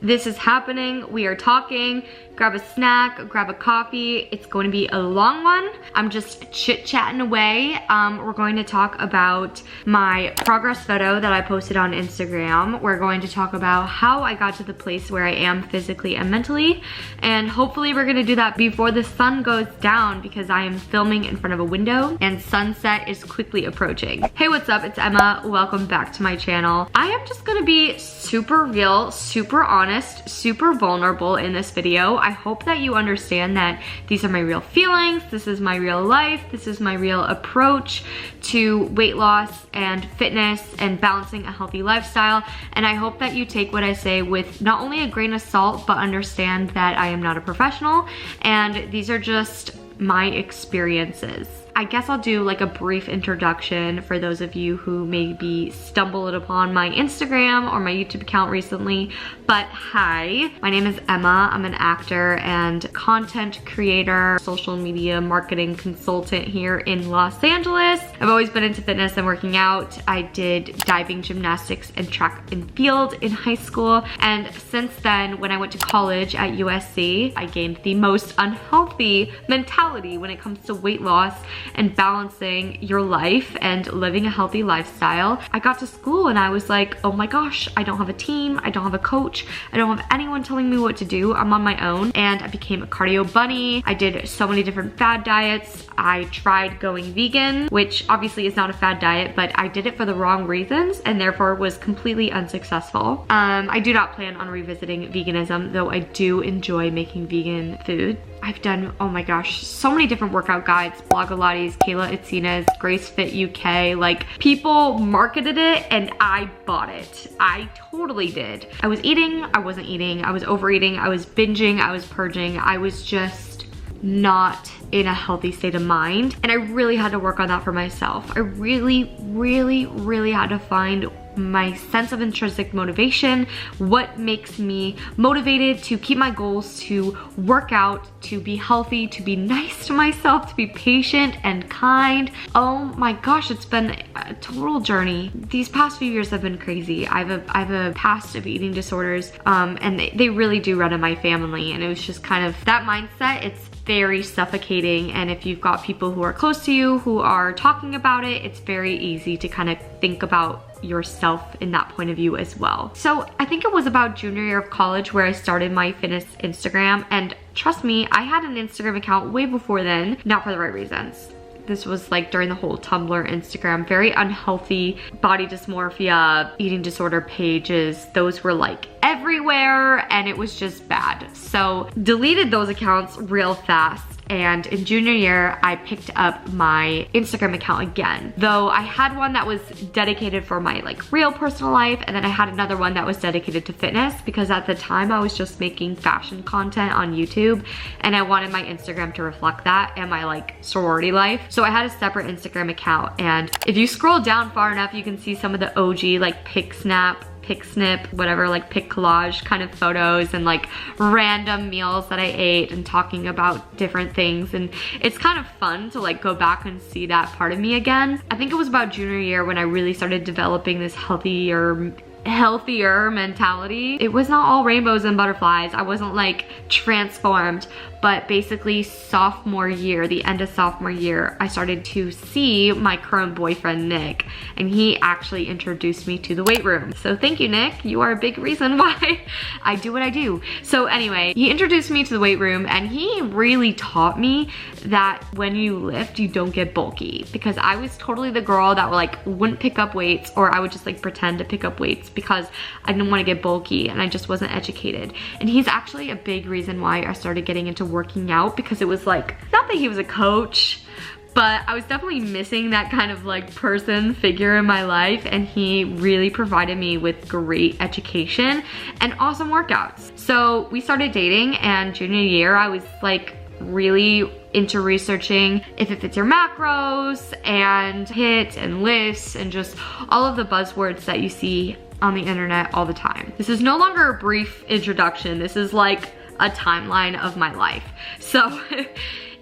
This is happening. We are talking. Grab a snack, grab a coffee. It's going to be a long one. I'm just chit-chatting away. We're going to talk about my progress photo that I posted on Instagram. We're going to talk about how I got to the place where I am physically and mentally. And hopefully we're gonna do that before the sun goes down because I am filming in front of a window and sunset is quickly approaching. Hey, what's up? It's Emma. Welcome back to my channel. I am just gonna be super real, super honest, super vulnerable in this video. I hope that you understand that these are my real feelings, this is my real life, this is my real approach to weight loss and fitness and balancing a healthy lifestyle. And I hope that you take what I say with not only a grain of salt, but understand that I am not a professional and these are just my experiences. I guess I'll do like a brief introduction for those of you who maybe stumbled upon my Instagram or my YouTube account recently. But hi, my name is Emma. I'm an actor and content creator, social media marketing consultant here in Los Angeles. I've always been into fitness and working out. I did diving, gymnastics, and track and field in high school. And since then, when I went to college at USC, I gained the most unhealthy mentality when it comes to weight loss and balancing your life and living a healthy lifestyle. I got to school and I was like, oh my gosh, I don't have a team, I don't have a coach, I don't have anyone telling me what to do, I'm on my own. And I became a cardio bunny. I did so many different fad diets. I tried going vegan, which obviously is not a fad diet, but I did it for the wrong reasons and therefore was completely unsuccessful. I do not plan on revisiting veganism, though I do enjoy making vegan food. I've done, oh my gosh, so many different workout guides, Blogilates, Kayla Itsina's, Grace Fit UK, like people marketed it and I bought it. I totally did. I was eating, I wasn't eating, I was overeating, I was binging, I was purging, I was just not in a healthy state of mind. And I really had to work on that for myself. I really had to find my sense of intrinsic motivation, what makes me motivated to keep my goals, to work out, to be healthy, to be nice to myself, to be patient and kind. Oh my gosh, it's been a total journey. These past few years have been crazy. I have a past of eating disorders and they really do run in my family, and it was just kind of that mindset. It's very suffocating, and if you've got people who are close to you who are talking about it, it's very easy to kind of think about yourself in that point of view as well. So I think it was about junior year of college where I started my fitness Instagram, and trust me, I had an Instagram account way before then, not for the right reasons. This was like during the whole Tumblr, Instagram, very unhealthy body dysmorphia, eating disorder pages. Those were like everywhere and it was just bad. So deleted those accounts real fast. And in junior year, I picked up my Instagram account again. Though I had one that was dedicated for my like real personal life, and then I had another one that was dedicated to fitness because at the time I was just making fashion content on YouTube and I wanted my Instagram to reflect that and my like sorority life. So I had a separate Instagram account, and if you scroll down far enough, you can see some of the OG like pic snip, whatever, like pic collage kind of photos and like random meals that I ate and talking about different things. And it's kind of fun to like go back and see that part of me again. I think it was about junior year when I really started developing this healthier mentality. It was not all rainbows and butterflies. I wasn't like transformed, but basically sophomore year, the end of sophomore year, I started to see my current boyfriend, Nick, and he actually introduced me to the weight room. So thank you, Nick. You are a big reason why I do what I do. So anyway, he introduced me to the weight room and he really taught me that when you lift, you don't get bulky, because I was totally the girl that wouldn't pick up weights, or I would just like pretend to pick up weights because I didn't want to get bulky and I just wasn't educated. And he's actually a big reason why I started getting into working out, because it was like, not that he was a coach, but I was definitely missing that kind of like figure in my life, and he really provided me with great education and awesome workouts. So we started dating, and junior year I was like really into researching if it fits your macros and HIIT and lifts and just all of the buzzwords that you see on the internet all the time. This is no longer a brief introduction. This is like a timeline of my life. So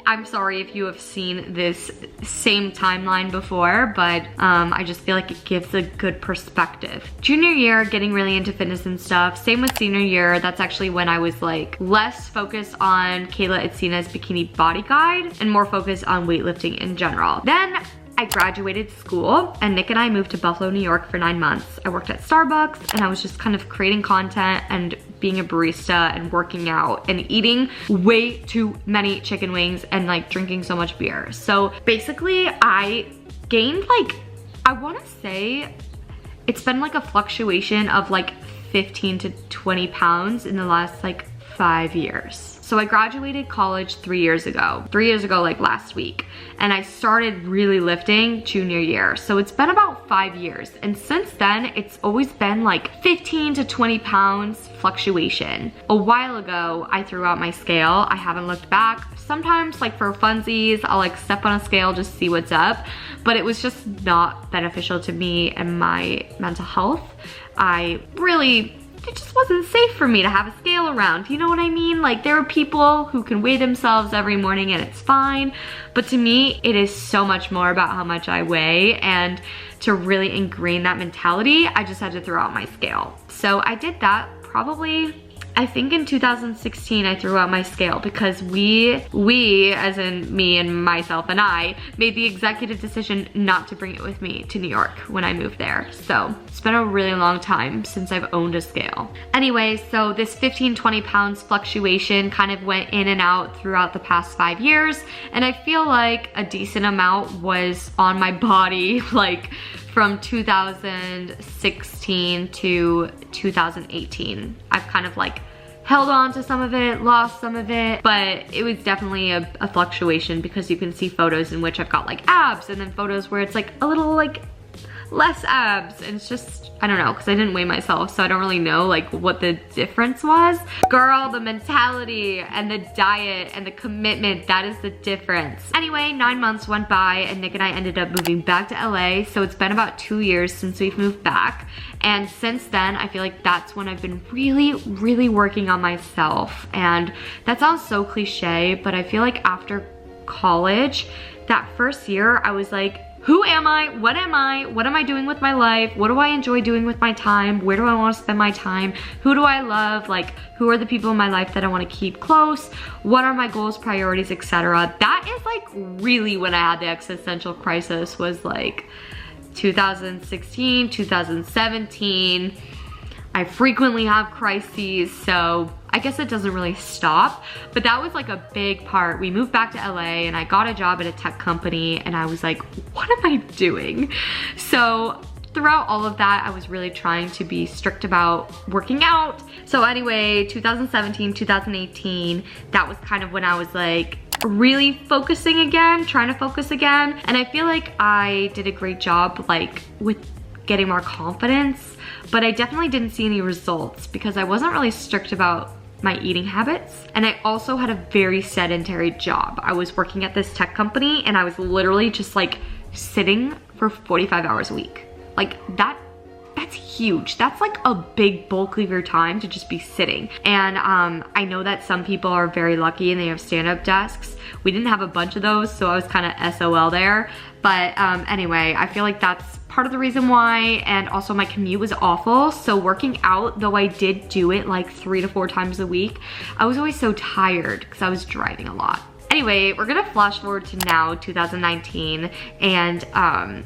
I'm sorry if you have seen this same timeline before, but I just feel like it gives a good perspective. Junior year, getting really into fitness and stuff. Same with senior year. That's actually when I was like less focused on Kayla Itsina's Bikini Body Guide and more focused on weightlifting in general. Then I graduated school and Nick and I moved to Buffalo, New York for 9 months. I worked at Starbucks and I was just kind of creating content and being a barista and working out and eating way too many chicken wings and like drinking so much beer. So basically I gained like, I wanna say it's been like a fluctuation of like 15 to 20 pounds in the last like 5 years. So I graduated college 3 years ago. 3 years ago, like last week. And I started really lifting junior year. So it's been about 5 years. And since then, it's always been like 15 to 20 pounds fluctuation. A while ago, I threw out my scale. I haven't looked back. Sometimes like for funsies, I'll like step on a scale, just see what's up. But it was just not beneficial to me and my mental health. It just wasn't safe for me to have a scale around. You know what I mean? Like there are people who can weigh themselves every morning and it's fine. But to me, it is so much more about how much I weigh, and to really ingrain that mentality, I just had to throw out my scale. So I did that probably, I think in 2016 I threw out my scale because we as in me and myself and I made the executive decision not to bring it with me to New York when I moved there. So it's been a really long time since I've owned a scale. Anyway, so this 15-20 pounds fluctuation kind of went in and out throughout the past 5 years, and I feel like a decent amount was on my body like from 2016 to 2018. I've kind of like held on to some of it, lost some of it, but it was definitely a fluctuation because you can see photos in which I've got like abs and then photos where it's like a little like less abs, and it's just, I don't know, because I didn't weigh myself, so I don't really know like what the difference was. Girl, the mentality and the diet and the commitment, that is the difference. Anyway, 9 months went by and Nick and I ended up moving back to LA, so it's been about 2 years since we've moved back. And since then, I feel like that's when I've been really working on myself. And that sounds so cliche, but I feel like after college, that first year, I was like, who am I? What am I? What am I doing with my life? What do I enjoy doing with my time? Where do I want to spend my time? Who do I love? Like, who are the people in my life that I want to keep close? What are my goals, priorities, etc.? That is like really when I had the existential crisis, was like 2016, 2017. I frequently have crises, so I guess it doesn't really stop, but that was like a big part. We moved back to LA and I got a job at a tech company and I was like, what am I doing? So throughout all of that, I was really trying to be strict about working out. So anyway, 2017, 2018, that was kind of when I was like really focusing again, trying to focus again. And I feel like I did a great job like with getting more confidence, but I definitely didn't see any results because I wasn't really strict about my eating habits. And I also had a very sedentary job. I was working at this tech company and I was literally just like sitting for 45 hours a week. Like that's huge. That's like a big bulk of your time to just be sitting. And I know that some people are very lucky and they have stand-up desks. We didn't have a bunch of those, so I was kind of SOL there. But anyway, I feel like that's part of the reason why, and also my commute was awful. So working out, though I did do it like 3 to 4 times a week, I was always so tired because I was driving a lot. Anyway, we're gonna flash forward to now, 2019, and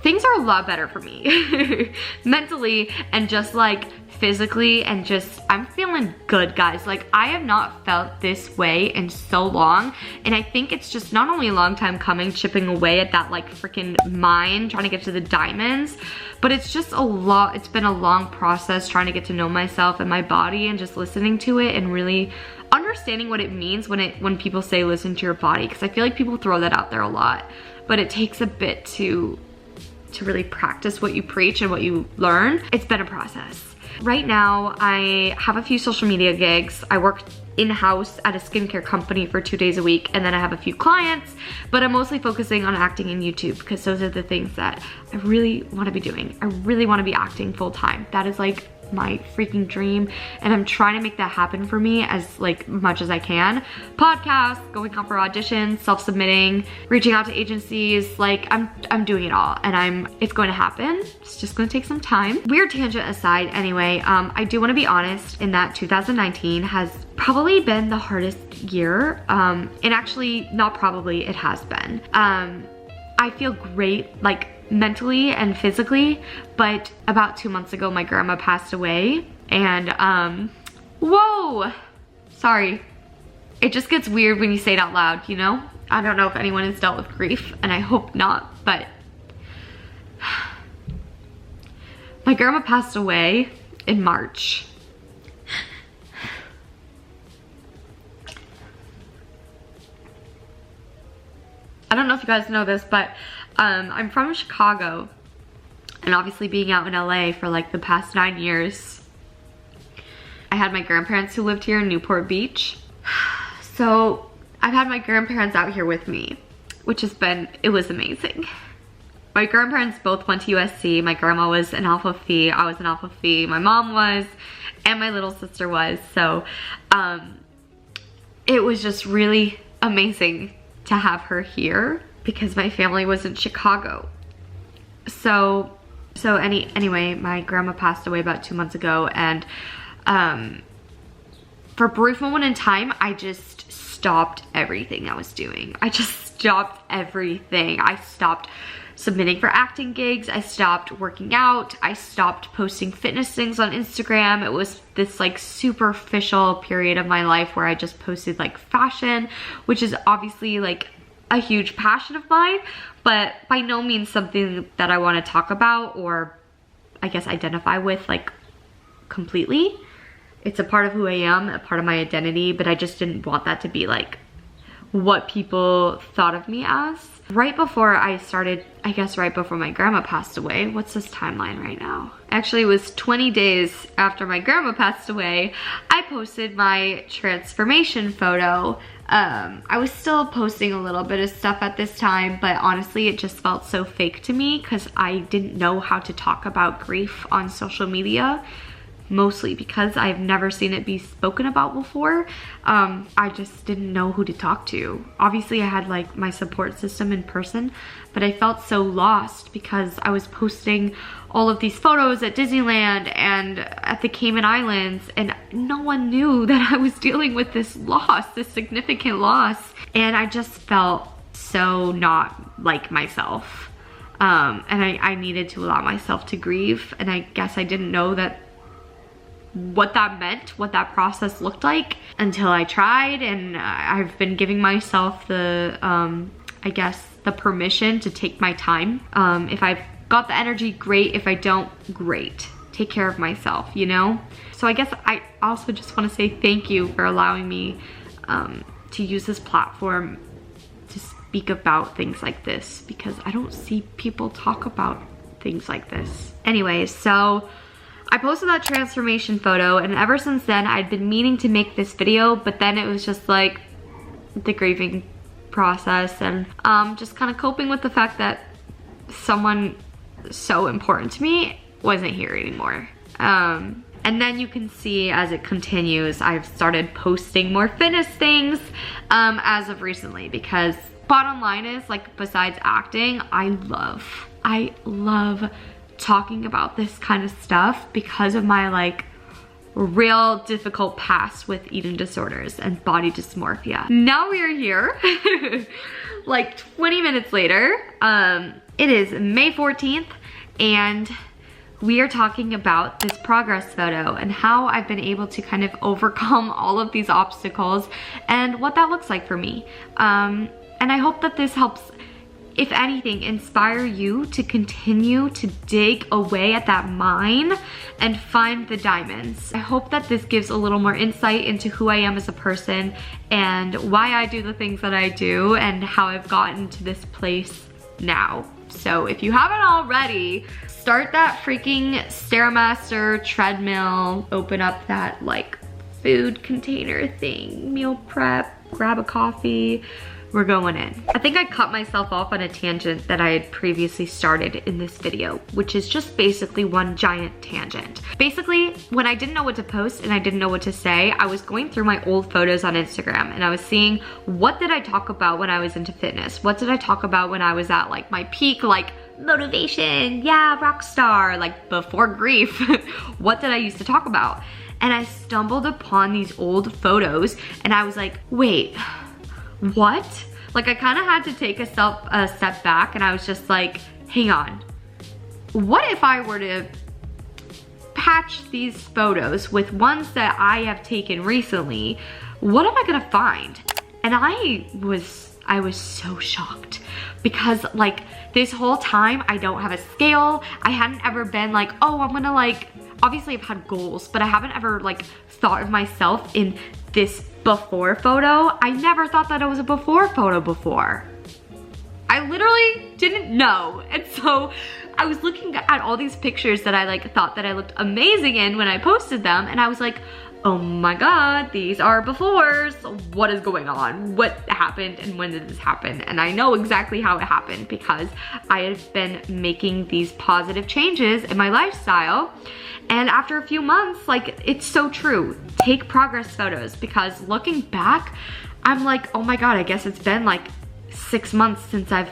things are a lot better for me mentally and just like physically, and just I'm feeling good, guys. Like I have not felt this way in so long, and I think it's just not only a long time coming, chipping away at that like freaking mine, trying to get to the diamonds, but it's just a lot. It's been a long process trying to get to know myself and my body and just listening to it and really understanding what it means when people say listen to your body, because I feel like people throw that out there a lot, but it takes a bit to really practice what you preach and what you learn. It's been a process. Right now, I have a few social media gigs. I work in-house at a skincare company for 2 days a week, and then I have a few clients, but I'm mostly focusing on acting in YouTube because those are the things that I really want to be doing. I really want to be acting full time. That is like my freaking dream, and I'm trying to make that happen for me as like much as I can. Podcasts, going out for auditions, self-submitting, reaching out to agencies, like I'm doing it all, and it's going to happen. It's just going to take some time. Weird tangent aside, anyway, I do want to be honest in that 2019 has probably been the hardest year, and actually not probably, it has been. I feel great, like mentally and physically, but about 2 months ago my grandma passed away, and whoa, sorry, it just gets weird when you say it out loud, you know? I don't know if anyone has dealt with grief, and I hope not, but my grandma passed away in March. I don't know if you guys know this, but I'm from Chicago, and obviously being out in LA for like the past 9 years, I had my grandparents who lived here in Newport Beach. So I've had my grandparents out here with me, which it was amazing. My grandparents both went to USC. My grandma was an Alpha Phi, I was an Alpha Phi, my mom was, and my little sister was. So it was just really amazing to have her here because my family was in Chicago. So anyway, my grandma passed away about 2 months ago, and for a brief moment in time, I just stopped everything I was doing. I just stopped everything. I stopped submitting for acting gigs. I stopped working out. I stopped posting fitness things on Instagram. It was this like superficial period of my life where I just posted like fashion, which is obviously like a huge passion of mine, but by no means something that I want to talk about or I guess identify with like completely. It's a part of who I am, a part of my identity, but I just didn't want that to be like what people thought of me as. Right before I started, I guess right before my grandma passed away, what's this timeline right now? Actually, it was 20 days after my grandma passed away, I posted my transformation photo. I was still posting a little bit of stuff at this time, but honestly, it just felt so fake to me because I didn't know how to talk about grief on social media. Mostly because I've never seen it be spoken about before. I just didn't know who to talk to. Obviously I had like my support system in person, but I felt so lost because I was posting all of these photos at Disneyland and at the Cayman Islands, and no one knew that I was dealing with this loss, this significant loss. And I just felt so not like myself. And I needed to allow myself to grieve, and I guess I didn't know what that meant, what that process looked like until I tried, and I've been giving myself the, I guess, the permission to take my time. If I've got the energy, great. If I don't, great. Take care of myself, you know? So I guess I also just want to say thank you for allowing me to use this platform to speak about things like this, because I don't see people talk about things like this. Anyways, so I posted that transformation photo, and ever since then I'd been meaning to make this video, but then it was just like the grieving process and just kind of coping with the fact that someone so important to me wasn't here anymore. And then you can see as it continues, I've started posting more fitness things as of recently, because bottom line is, like, besides acting, I love talking about this kind of stuff because of my like real difficult past with eating disorders and body dysmorphia. Now we are here like 20 minutes later. It is May 14th and we are talking about this progress photo and how I've been able to kind of overcome all of these obstacles and what that looks like for me. And I hope that this helps, if anything, inspire you to continue to dig away at that mine and find the diamonds. I hope that this gives a little more insight into who I am as a person and why I do the things that I do and how I've gotten to this place now. So if you haven't already, start that freaking Stairmaster treadmill, open up that like food container thing, meal prep, grab a coffee, we're going in. I think I cut myself off on a tangent that I had previously started in this video, which is just basically one giant tangent. Basically, when I didn't know what to post and I didn't know what to say, I was going through my old photos on Instagram and I was seeing what did I talk about when I was into fitness? What did I talk about when I was at like my peak, like motivation, yeah, rock star, like before grief? What did I used to talk about? And I stumbled upon these old photos and I was like, wait, what? Like I kind of had to take a step back and I was just like, hang on. What if I were to patch these photos with ones that I have taken recently? What am I gonna find? And I was so shocked because like this whole time I don't have a scale. I hadn't ever been like, oh, I'm gonna like, obviously I've had goals, but I haven't ever like thought of myself in this before photo. I never thought that it was a before photo before. I literally didn't know. And so I was looking at all these pictures that I like thought that I looked amazing in when I posted them. And I was like, oh my God, these are befores. What is going on? What happened and when did this happen? And I know exactly how it happened because I have been making these positive changes in my lifestyle. And after a few months, like it's so true. Take progress photos because looking back, I'm like, oh my God, I guess it's been like 6 months since I've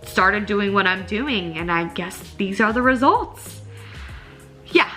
started doing what I'm doing and I guess these are the results. Yeah.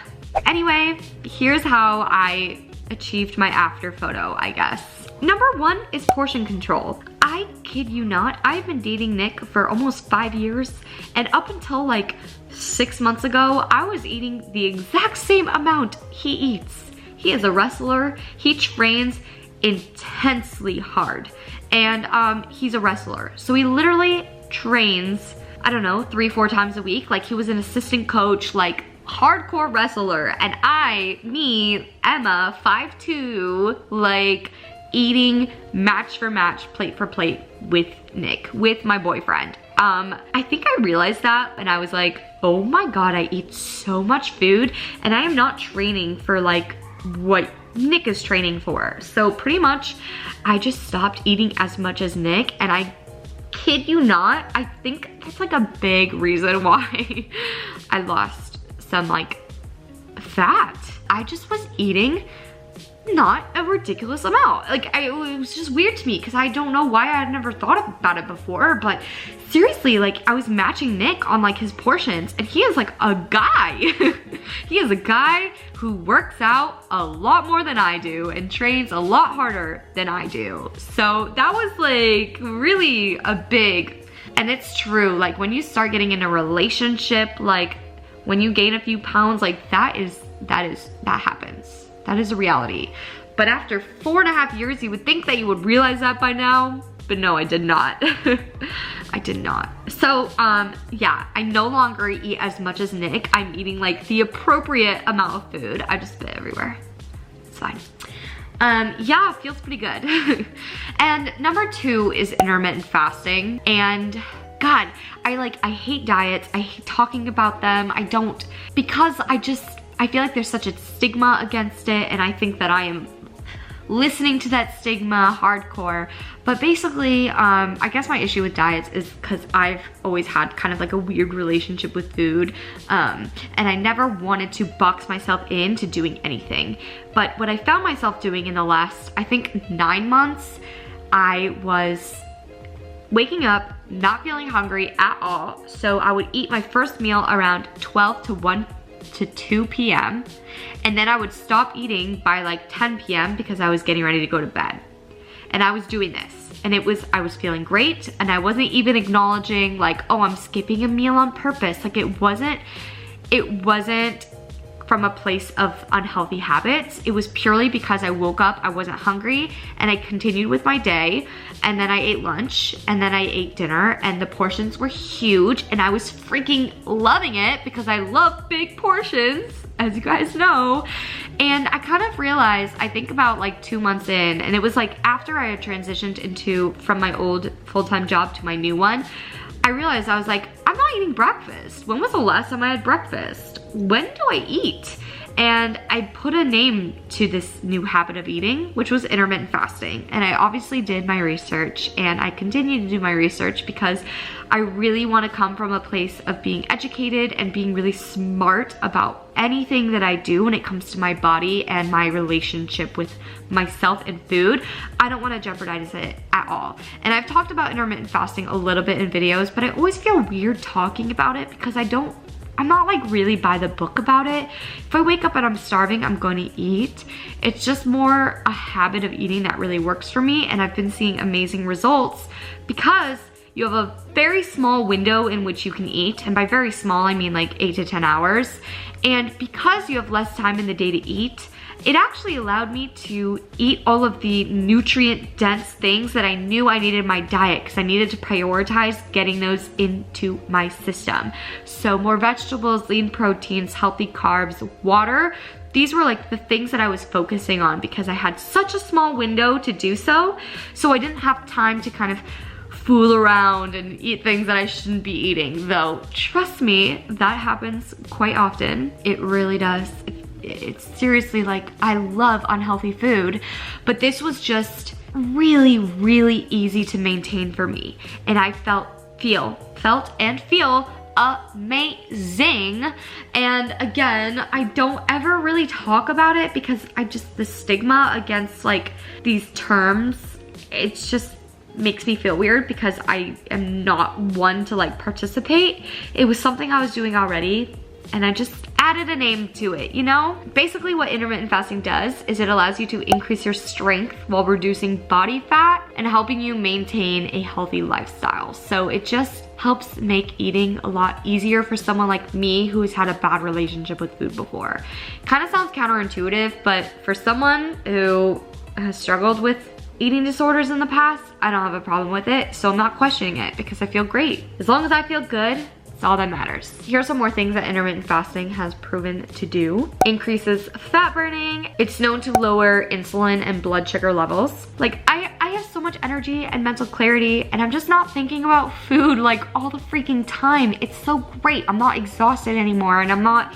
Anyway, here's how I achieved my after photo, I guess. Number 1 is portion control. I kid you not, I've been dating Nick for almost 5 years and up until like 6 months ago, I was eating the exact same amount he eats. He is a wrestler, he trains intensely hard and he's a wrestler. So he literally trains, I don't know, 3-4 times a week. Like he was an assistant coach, like hardcore wrestler. And me, Emma, 5'2", like eating match for match, plate for plate with Nick, with my boyfriend. I think I realized that and I was like, oh my God, I eat so much food and I am not training for like what Nick is training for. So pretty much I just stopped eating as much as Nick and I kid you not, I think that's like a big reason why I lost some like fat. I just was eating not a ridiculous amount. Like it was just weird to me because I don't know why I had never thought about it before, but seriously, like I was matching Nick on like his portions and he is like a guy. He is a guy who works out a lot more than I do and trains a lot harder than I do. So that was like really a big, and it's true, like when you start getting in a relationship, like when you gain a few pounds, like that happens. That is a reality. But after 4.5 years, you would think that you would realize that by now, but no, I did not. I did not. So, yeah, I no longer eat as much as Nick. I'm eating like the appropriate amount of food. I just spit everywhere. It's fine. Yeah, it feels pretty good. And number 2 is intermittent fasting. And God, I hate diets. I hate talking about them. I don't, because I feel like there's such a stigma against it and I think that I am listening to that stigma hardcore. But basically, I guess my issue with diets is because I've always had kind of like a weird relationship with food and I never wanted to box myself into doing anything. But what I found myself doing in the last, I think 9 months, I was waking up, not feeling hungry at all. So I would eat my first meal around 12 to 1 to 2 p.m. and then I would stop eating by like 10 p.m. because I was getting ready to go to bed. And I was doing this and I was feeling great and I wasn't even acknowledging like, oh, I'm skipping a meal on purpose. Like it wasn't from a place of unhealthy habits. It was purely because I woke up, I wasn't hungry, and I continued with my day, and then I ate lunch, and then I ate dinner, and the portions were huge, and I was freaking loving it because I love big portions, as you guys know. And I kind of realized, I think about like 2 months in, and it was like after I had transitioned from my old full-time job to my new one, I realized I was like, I'm not eating breakfast. When was the last time I had breakfast? When do I eat? and I put a name to this new habit of eating, which was intermittent fasting. And I obviously did my research, and I continue to do my research because I really want to come from a place of being educated and being really smart about anything that I do when it comes to my body and my relationship with myself and food. I don't want to jeopardize it at all. And I've talked about intermittent fasting a little bit in videos, but I always feel weird talking about it because I'm not like really by the book about it. If I wake up and I'm starving, I'm going to eat. It's just more a habit of eating that really works for me, and I've been seeing amazing results because you have a very small window in which you can eat, and by very small, I mean like 8 to 10 hours. And because you have less time in the day to eat, it actually allowed me to eat all of the nutrient-dense things that I knew I needed in my diet, because I needed to prioritize getting those into my system. So more vegetables, lean proteins, healthy carbs, water. These were like the things that I was focusing on because I had such a small window to do so. So I didn't have time to kind of fool around and eat things that I shouldn't be eating. Though, trust me, that happens quite often. It really does. It's seriously like, I love unhealthy food, but this was just really, really easy to maintain for me. And I felt and feel amazing. And again, I don't ever really talk about it because the stigma against like these terms, it's just makes me feel weird because I am not one to like participate. It was something I was doing already, and I just added a name to it, you know? Basically what intermittent fasting does is it allows you to increase your strength while reducing body fat and helping you maintain a healthy lifestyle. So it just helps make eating a lot easier for someone like me who's had a bad relationship with food before. Kind of sounds counterintuitive, but for someone who has struggled with eating disorders in the past, I don't have a problem with it, so I'm not questioning it because I feel great. As long as I feel good, it's all that matters. Here are some more things that intermittent fasting has proven to do. Increases fat burning. It's known to lower insulin and blood sugar levels. Like I have so much energy and mental clarity, and I'm just not thinking about food like all the freaking time. It's so great. I'm not exhausted anymore, and I'm not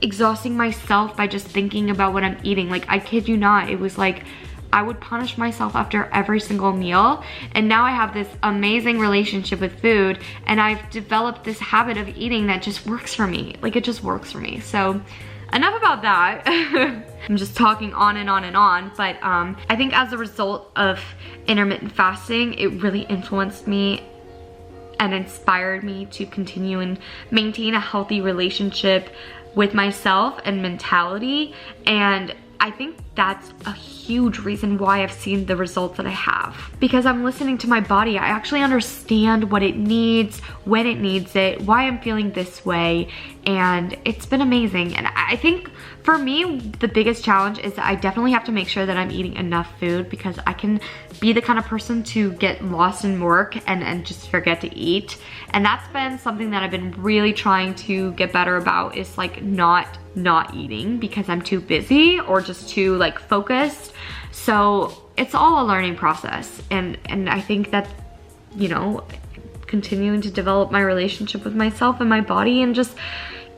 exhausting myself by just thinking about what I'm eating. Like, I kid you not, it was like I would punish myself after every single meal, and now I have this amazing relationship with food, and I've developed this habit of eating that just works for me. Like, it just works for me. So enough about that. I'm just talking on and on and on, but I think as a result of intermittent fasting, it really influenced me and inspired me to continue and maintain a healthy relationship with myself and mentality. And I think that's a huge reason why I've seen the results that I have, because I'm listening to my body. I actually understand what it needs, when it needs it, why I'm feeling this way, and it's been amazing. And I think for me, the biggest challenge is that I definitely have to make sure that I'm eating enough food, because I can be the kind of person to get lost in work and just forget to eat. And that's been something that I've been really trying to get better about, is like not eating because I'm too busy or just too like focused. So it's all a learning process, and I think that, you know, continuing to develop my relationship with myself and my body, and just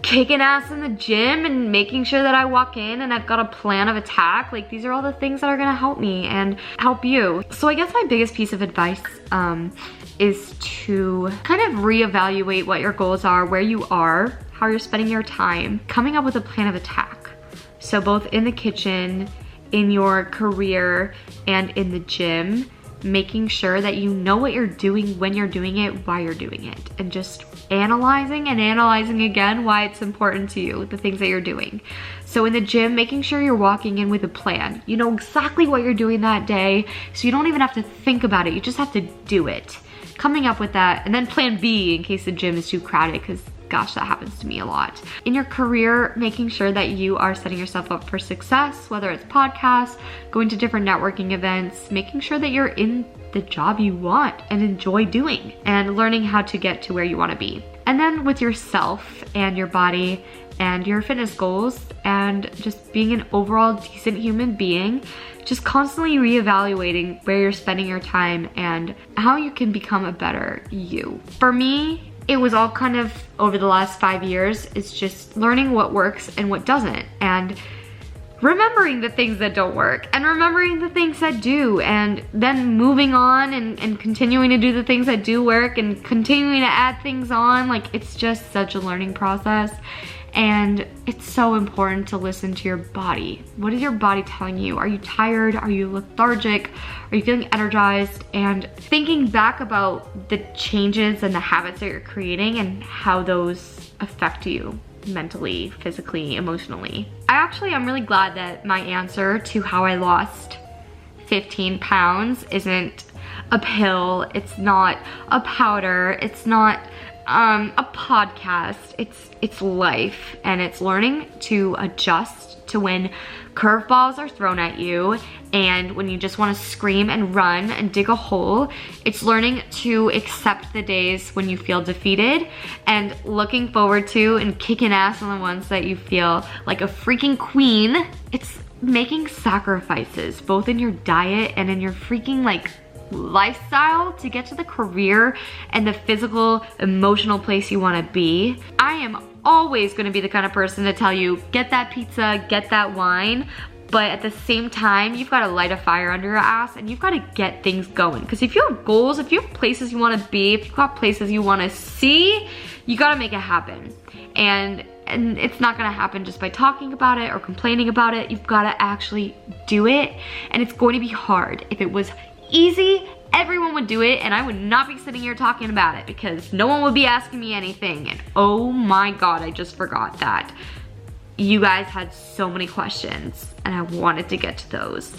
kicking ass in the gym and making sure that I walk in and I've got a plan of attack. Like, these are all the things that are gonna help me and help you. So I guess my biggest piece of advice is to kind of reevaluate what your goals are, where you are, how you're spending your time, coming up with a plan of attack. So both in the kitchen, in your career, and in the gym, making sure that you know what you're doing, when you're doing it, why you're doing it, and just analyzing and analyzing again why it's important to you, the things that you're doing. So in the gym, making sure you're walking in with a plan. You know exactly what you're doing that day, so you don't even have to think about it, you just have to do it. Coming up with that, and then plan B in case the gym is too crowded, because gosh, that happens to me a lot. In your career, making sure that you are setting yourself up for success, whether it's podcasts, going to different networking events, making sure that you're in the job you want and enjoy doing, and learning how to get to where you want to be. And then with yourself and your body and your fitness goals, and just being an overall decent human being, just constantly reevaluating where you're spending your time and how you can become a better you. For me, it was all kind of over the last 5 years. It's just learning what works and what doesn't, and remembering the things that don't work and remembering the things that do, and then moving on and continuing to do the things that do work and continuing to add things on. Like, it's just such a learning process, and it's so important to listen to your body. What is your body telling you? Are you tired? Are you lethargic? Are you feeling energized? And thinking back about the changes and the habits that you're creating and how those affect you mentally, physically, emotionally. I'm really glad that my answer to how I lost 15 pounds isn't a pill, it's not a powder, it's not a podcast. It's life, and it's learning to adjust to when curveballs are thrown at you and when you just want to scream and run and dig a hole. It's learning to accept the days when you feel defeated and looking forward to and kicking ass on the ones that you feel like a freaking queen. It's making sacrifices both in your diet and in your freaking like lifestyle to get to the career and the physical, emotional place you want to be. I am always going to be the kind of person to tell you, get that pizza, get that wine, but at the same time, you've got to light a fire under your ass and you've got to get things going. Because if you have goals, if you have places you want to be, if you've got places you want to see, you got to make it happen. And it's not gonna happen just by talking about it or complaining about it. You've gotta actually do it, and it's going to be hard. If it was easy, everyone would do it, and I would not be sitting here talking about it because no one would be asking me anything. And oh my God, I just forgot that you guys had so many questions and I wanted to get to those.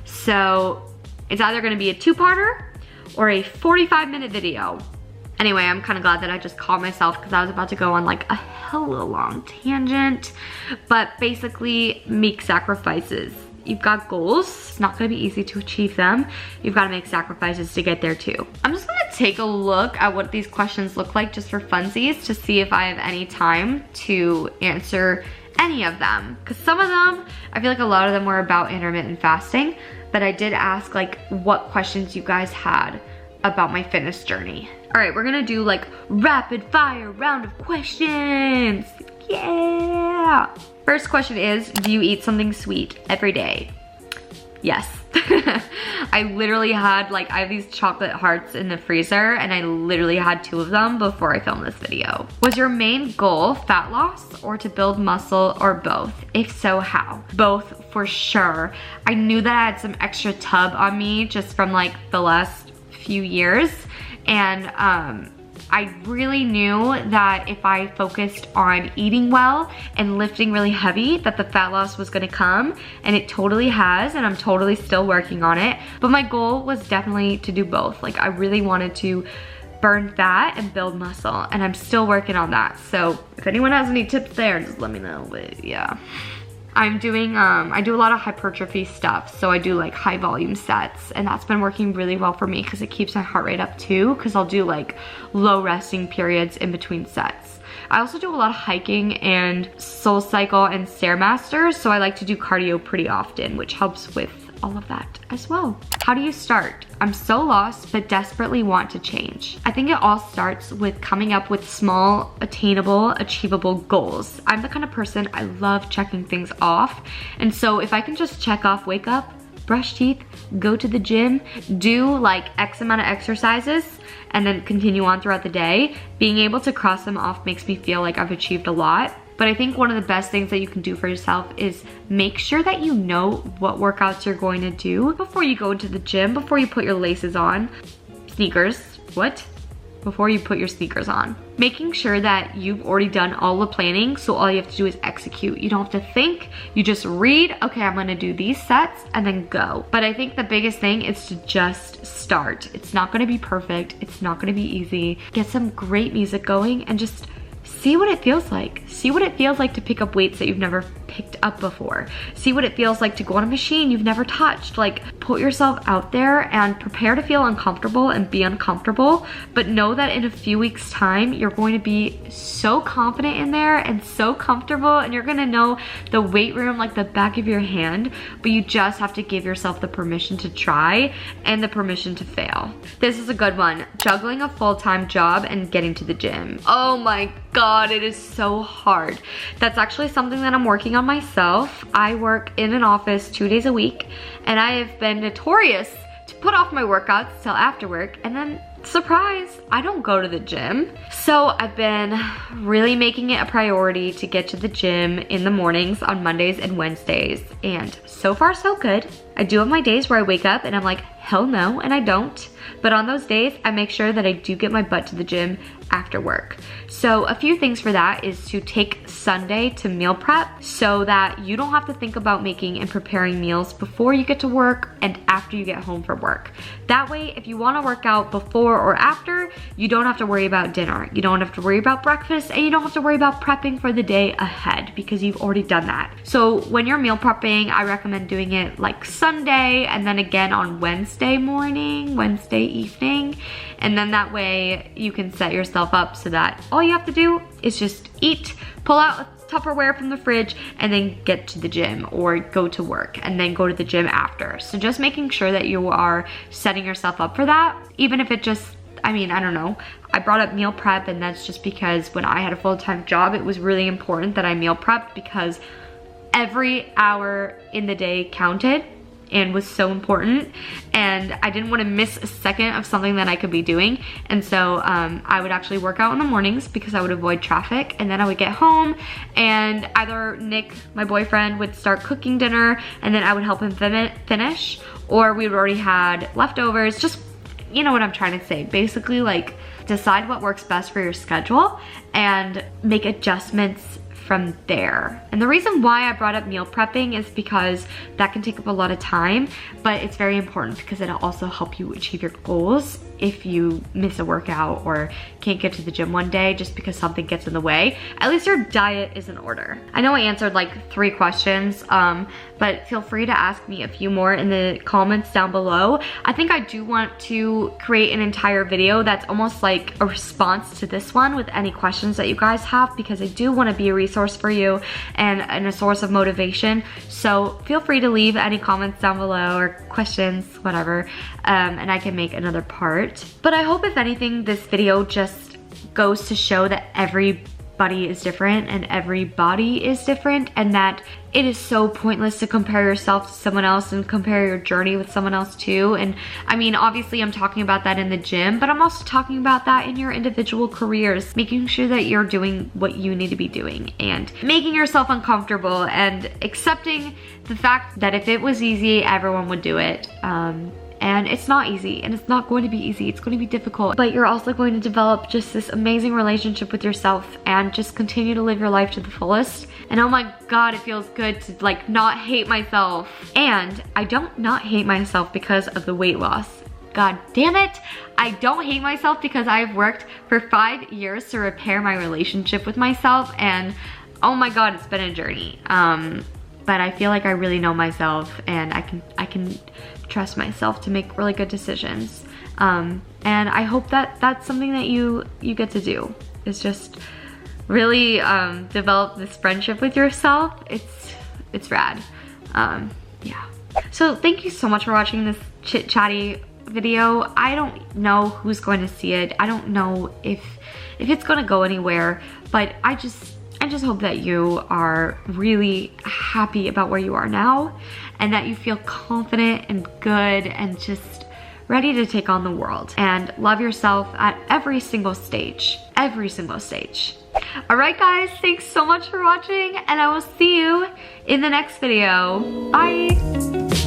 So it's either gonna be a 2-parter or a 45-minute video. Anyway, I'm kind of glad that I just caught myself because I was about to go on like a hella long tangent. But basically, make sacrifices. You've got goals. It's not gonna be easy to achieve them. You've got to make sacrifices to get there too. I'm just gonna take a look at what these questions look like just for funsies to see if I have any time to answer any of them. Because some of them, I feel like a lot of them were about intermittent fasting, but I did ask like what questions you guys had about my fitness journey. All right, we're gonna do like rapid fire round of questions. Yeah. First question is, do you eat something sweet every day? Yes. I literally had I have these chocolate hearts in the freezer and I literally had 2 of them before I filmed this video. Was your main goal fat loss or to build muscle or both? If so, how? Both for sure. I knew that I had some extra tub on me just from like the last few years, and I really knew that if I focused on eating well and lifting really heavy, that the fat loss was gonna come, and it totally has, and I'm totally still working on it. But my goal was definitely to do both. Like, I really wanted to burn fat and build muscle, and I'm still working on that. So if anyone has any tips there, just let me know. But yeah. I'm doing, I do a lot of hypertrophy stuff. So I do like high volume sets, and that's been working really well for me because it keeps my heart rate up too, because I'll do like low resting periods in between sets. I also do a lot of hiking and Soul Cycle and Stairmaster, so I like to do cardio pretty often, which helps with all of that as well. How do you start? I'm so lost but desperately want to change. I think it all starts with coming up with small, attainable, achievable goals. I'm the kind of person, I love checking things off, and so if I can just check off wake up, brush teeth, go to the gym, do like X amount of exercises, and then continue on throughout the day, being able to cross them off makes me feel like I've achieved a lot. But I think one of the best things that you can do for yourself is make sure that you know what workouts you're going to do before you go into the gym, before you put your laces on. Sneakers, what? Before you put your sneakers on. Making sure that you've already done all the planning, so all you have to do is execute. You don't have to think, you just read, okay, I'm gonna do these sets, and then go. But I think the biggest thing is to just start. It's not gonna be perfect, it's not gonna be easy. Get some great music going and just see what it feels like. See what it feels like to pick up weights that you've never picked up before. See what it feels like to go on a machine you've never touched. Like, put yourself out there and prepare to feel uncomfortable and be uncomfortable, but know that in a few weeks time, you're going to be so confident in there and so comfortable, and you're gonna know the weight room like the back of your hand, but you just have to give yourself the permission to try and the permission to fail. This is a good one. Juggling a full-time job and getting to the gym. Oh my God, it is so hard. That's actually something that I'm working on myself. I work in an office 2 days a week, and I have been notorious to put off my workouts till after work, and then surprise, I don't go to the gym. So I've been really making it a priority to get to the gym in the mornings on Mondays and Wednesdays, and so far so good. I do have my days where I wake up and I'm like, hell no, and I don't. But on those days, I make sure that I do get my butt to the gym after work. So a few things for that is to take Sunday to meal prep so that you don't have to think about making and preparing meals before you get to work and after you get home from work. That way, if you want to work out before or after, you don't have to worry about dinner. You don't have to worry about breakfast, and you don't have to worry about prepping for the day ahead because you've already done that. So when you're meal prepping, I recommend doing it like Sunday and then again on Wednesday morning, Wednesday evening, and then that way you can set yourself up so that all you have to do is just eat, pull out Tupperware from the fridge, and then get to the gym or go to work and then go to the gym after. So just making sure that you are setting yourself up for that, even if it just, I mean, I don't know. I brought up meal prep, and that's just because when I had a full-time job, it was really important that I meal prepped because every hour in the day counted and was so important, and I didn't want to miss a second of something that I could be doing. And so I would actually work out in the mornings because I would avoid traffic, and then I would get home and either Nick, my boyfriend, would start cooking dinner and then I would help him finish, or we'd already had leftovers. Just, you know what I'm trying to say. Basically, like, decide what works best for your schedule and make adjustments from there. And the reason why I brought up meal prepping is because that can take up a lot of time, but it's very important because it'll also help you achieve your goals if you miss a workout or can't get to the gym one day just because something gets in the way. At least your diet is in order. I know I answered like 3 questions, but feel free to ask me a few more in the comments down below. I think I do want to create an entire video that's almost like a response to this one with any questions that you guys have, because I do want to be a resource for you and a source of motivation. So feel free to leave any comments down below or questions, whatever, and I can make another part. But I hope, if anything, this video just goes to show that everybody is different and every body is different, and that it is so pointless to compare yourself to someone else and compare your journey with someone else too. And I mean, obviously I'm talking about that in the gym, but I'm also talking about that in your individual careers, making sure that you're doing what you need to be doing and making yourself uncomfortable and accepting the fact that if it was easy, everyone would do it. And it's not easy, and it's not going to be easy. It's going to be difficult, but you're also going to develop just this amazing relationship with yourself and just continue to live your life to the fullest. And oh my God, it feels good to like not hate myself. And I don't not hate myself because of the weight loss. God damn it. I don't hate myself because I've worked for 5 years to repair my relationship with myself, and oh my God, it's been a journey. But I feel like I really know myself, and I can trust myself to make really good decisions. And I hope that that's something that you get to do, is just really develop this friendship with yourself. It's rad. Yeah. So thank you so much for watching this chit chatty video. I don't know who's going to see it. I don't know if it's going to go anywhere, but I just hope that you are really happy about where you are now, and that you feel confident and good and just ready to take on the world and love yourself at every single stage. Every single stage. All right, guys, thanks so much for watching, and I will see you in the next video. Bye.